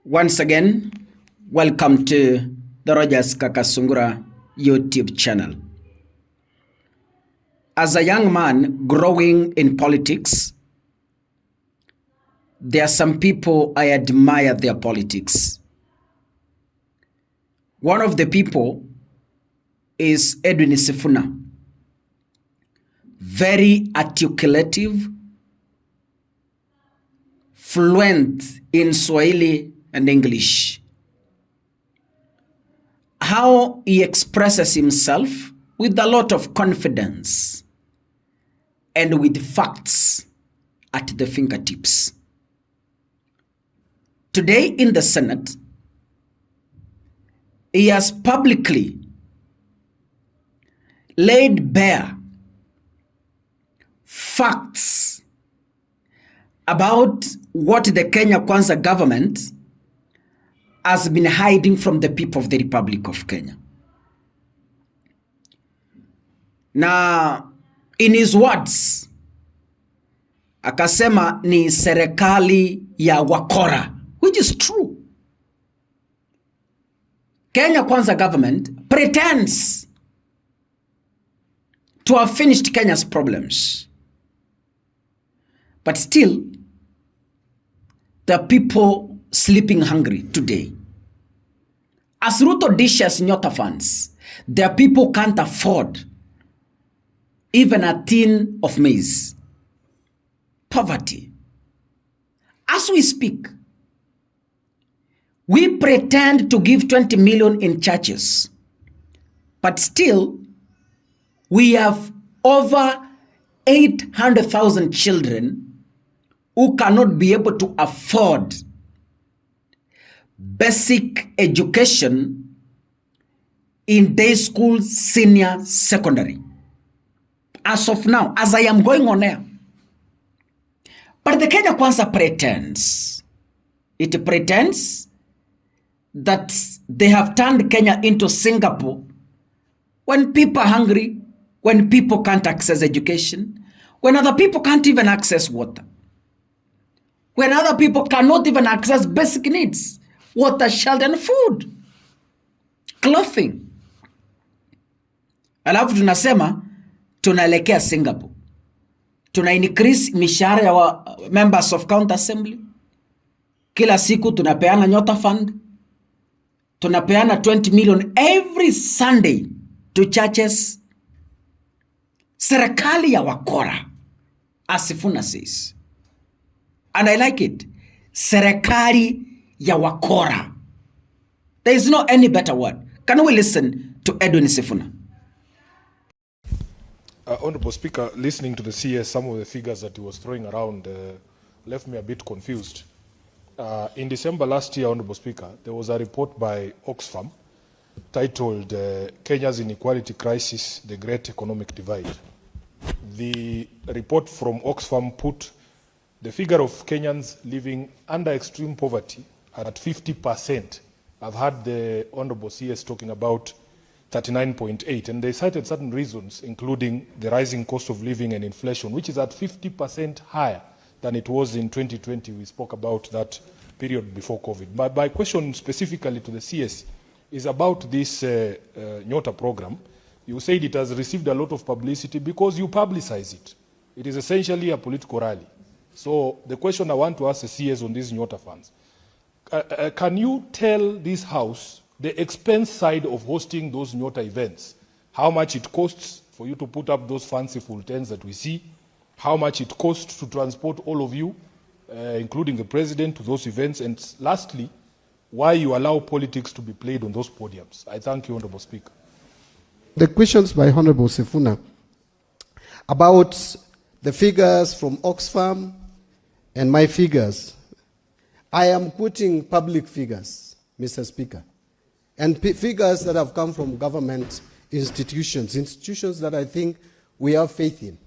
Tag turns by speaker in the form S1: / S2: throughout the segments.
S1: Once again, welcome to the Rogers Kakasungura YouTube channel. As a young man growing in politics, there are some people I admire their politics. One of the people is Sifuna. Very articulative, fluent in Swahili and English. How he expresses himself with a lot of confidence and with facts at the fingertips. Today in the Senate, he has publicly laid bare facts about what the Kenya Kwanza government has been hiding from the people of the Republic of Kenya. Now, in his words, akasema ni serikali ya wakora, which is true. Kenya Kwanza government pretends to have finished Kenya's problems. But still, the people sleeping hungry today. As Ruto dishes Nyota funds, their people can't afford even a tin of maize. Poverty. As we speak, we pretend to give 20 million in churches, but still, we have over 800,000 children who cannot be able to afford basic education in day school, senior, secondary. As of now, as I am going on air. But the Kenya Kwanza pretends. It pretends that they have turned Kenya into Singapore when people are hungry, when people can't access education, when other people can't even access water, when other people cannot even access basic needs, water, shelter, and food, clothing. Alafu tunasema tunaelekea Singapore. Tuna increase mishahara ya members of county assembly. Kila siku tunapeana Nyota fund. Tunapeana 20 million every Sunday to churches. Serikali ya wakora, as Sifuna says. And I like it. Serikali ya wakora. There is no any better word. Can we listen to Edwin Sifuna?
S2: Honorable Speaker, listening to the CS, some of the figures that he was throwing around left me a bit confused. In December last year, Honorable Speaker, there was a report by Oxfam titled Kenya's Inequality Crisis, the Great Economic Divide. The report from Oxfam put the figure of Kenyans living under extreme poverty at 50%. I've heard the Honorable CS talking about 39.8, and they cited certain reasons, including the rising cost of living and inflation, which is at 50% higher than it was in 2020. We spoke about that period before COVID. But my question specifically to the CS is about this Nyota program. You said it has received a lot of publicity because you publicize it. It is essentially a political rally. So the question I want to ask the CS on these Nyota funds, can you tell this House the expense side of hosting those Nyota events? How much it costs for you to put up those fanciful tents that we see? How much it costs to transport all of you, including the president, to those events? And lastly, why you allow politics to be played on those podiums? I thank you, Honorable Speaker.
S3: The questions by Honorable Sifuna about the figures from Oxfam and my figures. I am quoting public figures, Mr. Speaker, and figures that have come from government institutions that I think we have faith in.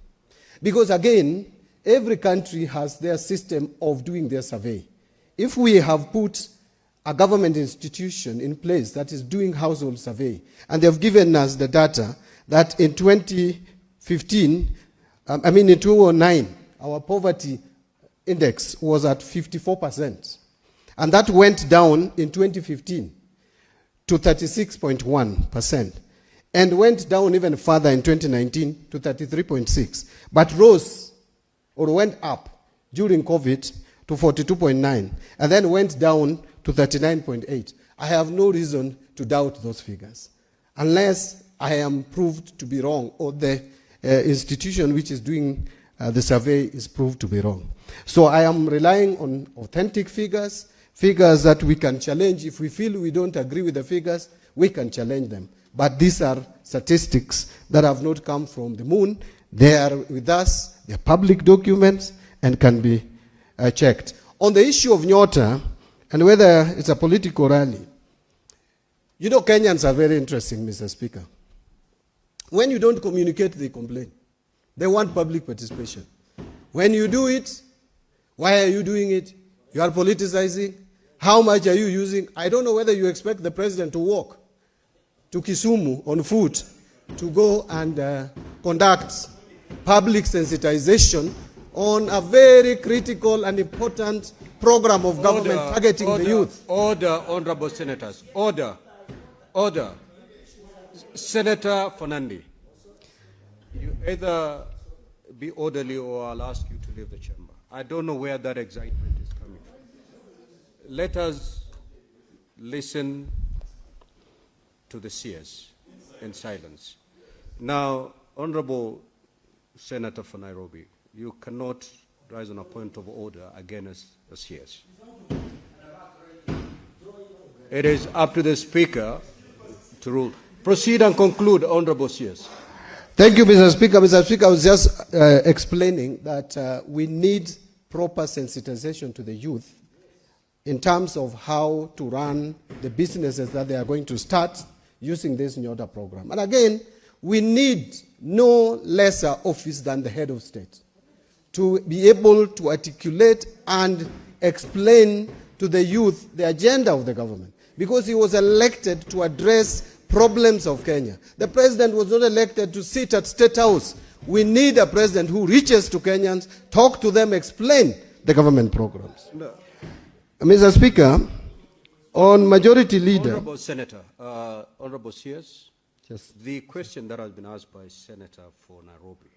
S3: Because again, every country has their system of doing their survey. If we have put a government institution in place that is doing household survey, and they've given us the data that in 2015, in 2009, our poverty index was at 54%. And that went down in 2015 to 36.1%, and went down even further in 2019 to 33.6%, but rose or went up during COVID to 42.9%, and then went down to 39.8%. I have no reason to doubt those figures, unless I am proved to be wrong, or the institution which is doing the survey is proved to be wrong. So I am relying on authentic figures, figures that we can challenge. If we feel we don't agree with the figures, we can challenge them. But these are statistics that have not come from the moon. They are with us, they are public documents, and can be checked. On the issue of Nyota, and whether it's a political rally, you know, Kenyans are very interesting, Mr. Speaker. When you don't communicate, they complain. They want public participation. When you do it, why are you doing it? You are politicizing. How much are you using? I don't know whether you expect the president to walk to Kisumu on foot to go and conduct public sensitization on a very critical and important program of government targeting the youth.
S4: Order, honorable senators. Order. Order. Senator Fernandi, you either be orderly or I'll ask you to leave the chamber. I don't know where that excitement is coming from. Let us listen to the CS in silence. Now, Honorable Senator for Nairobi, you cannot rise on a point of order against the CS. It is up to the Speaker to rule. Proceed and conclude, Honorable CS.
S3: Thank you, Mr. Speaker. Mr. Speaker, I was just explaining that we need proper sensitization to the youth in terms of how to run the businesses that they are going to start using this Nyota program. And again, we need no lesser office than the head of state to be able to articulate and explain to the youth the agenda of the government, because he was elected to address problems of Kenya. The president was not elected to sit at State House. We need a president who reaches to Kenyans, talk to them, explain the government programs. No. Mr. Speaker, on Majority Leader...
S4: Honorable Senator, Honorable CS,
S3: yes.
S4: The question that has been asked by Senator for Nairobi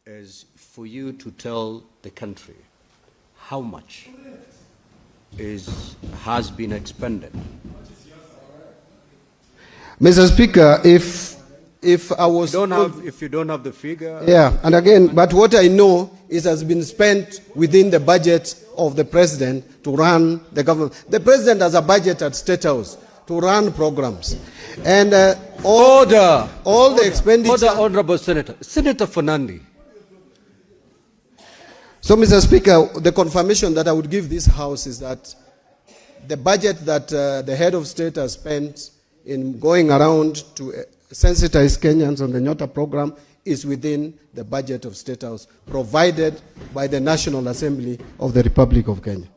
S4: is for you to tell the country how much has been expended.
S3: Mr. Speaker, if I was...
S4: If you don't have the figure...
S3: Yeah, and again, but what I know is has been spent within the budget of the president to run the government. The president has a budget at State House to run programs. And all the expenditure...
S4: Order, Honorable Senator. Senator Fernandi.
S3: So, Mr. Speaker, the confirmation that I would give this House is that the budget that the head of state has spent in going around to sensitize Kenyans on the Nyota program is within the budget of State House, provided by the National Assembly of the Republic of Kenya.